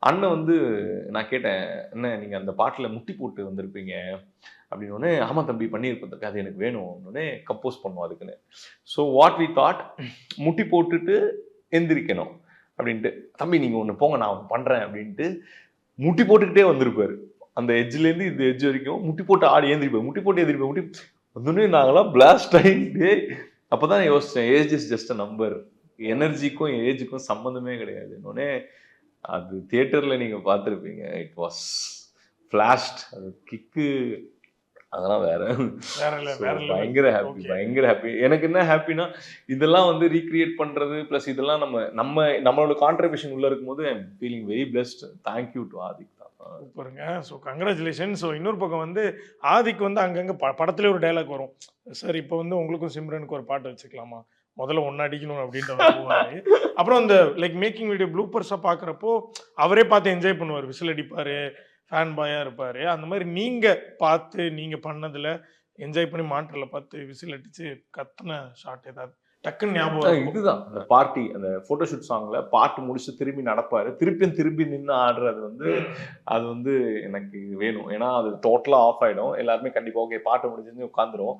அண்ணன் வந்து நான் கேட்டேன், "அண்ணே நீங்க அந்த பாட்டுல முட்டி போட்டு வந்திருப்பீங்க." அப்படின்னோனே, "ஆமா தம்பி பண்ணியிருப்பேன். அது எனக்கு வேணும்." அப்படின்னோனே கம்போஸ் பண்ணோம் அதுக்குன்னு. ஸோ வாட் வி தாட் முட்டி போட்டுட்டு எந்திரிக்கணும் அப்படின்ட்டு. "தம்பி நீங்க ஒண்ணு போங்க நான் ஒண்ணு பண்றேன்." அப்படின்ட்டு முட்டி போட்டுக்கிட்டே வந்திருப்பாரு. அந்த எட்ஜ்லேருந்து இந்த எட்ஜ் வரைக்கும் முட்டி போட்டு ஆடி எழுந்திரிப்பாரு. முட்டி போட்டு எழுந்திரிப்பாரு. வந்தோனே நாங்கலாம் பிளாஸ்ட் ஆகி டேய் அப்பதான் யோசிச்சேன். Age is just a number. எனர்ஜிக்கும் ஏஜுக்கும் சம்மந்தமே கிடையாதுன்னோனே, அது தியேட்டர்ல நீங்க பார்த்திருப்பீங்க. It was flashed. அது கிக்கு அதெல்லாம் வேற. ஸோ வேற லெவல். பயங்கர ஹாப்பி, ஓகே. பயங்கர ஹாப்பி. எனக்கு என்ன ஹாப்பின்னா, இதெல்லாம் வந்து ரீகிரியேட் பண்றது, பிளஸ் இதெல்லாம் நம்மளோட கான்ட்ரிபியூஷன் உள்ள இருக்கும்போது I am feeling very blessed. Thank you to Adhik தான். சூப்பருங்க. ஸோ கங்ராச்சுலேஷன். ஸோ இன்னொரு பக்கம் வந்து ஆதிக்கு வந்து அங்கங்க படத்திலே ஒரு டயலாக் வரும். சார் இப்போ வந்து உங்களுக்கும் சிம்ரனுக்கும் ஒரு பாட்டு வச்சுக்கலாமா? முதல்ல ஒண்ணு அடிக்கணும் அப்டின்ட்டு அவர் போவாரு. அப்புறம் அந்த லைக் மேக்கிங் வீடியோ ப்ளூப்பர்ஸா பார்க்குறப்போ, அவரே பார்த்து என்ஜாய் பண்ணுவாரு. விசில் அடிப்பாரு, ஃபேன் பாயா இருப்பாரு. அந்த மாரி நீங்க பார்த்து, நீங்க பண்ணதுல என்ஜாய் பண்ணி மானிட்டர்ல பார்த்து விசில் அடிச்சு கத்துன ஷாட் ஏதாவது டக்குன்னு ஞாபகம் வரப்போ? இதுதான் அந்த பார்ட்டி அந்த போட்டோஷூட் சாங்ல பாட்டு முடிச்சு திரும்பி நடப்பாரு. திரும்பி நின்னு ஆடுறது வந்து அது வந்து எனக்கு வேணும். ஏன்னா அது டோட்டலா ஆஃப் ஆயிடும். எல்லாருமே கண்டிப்பா ஓகே பாட்டு முடிஞ்சுன்னு உட்காந்துருவோம்.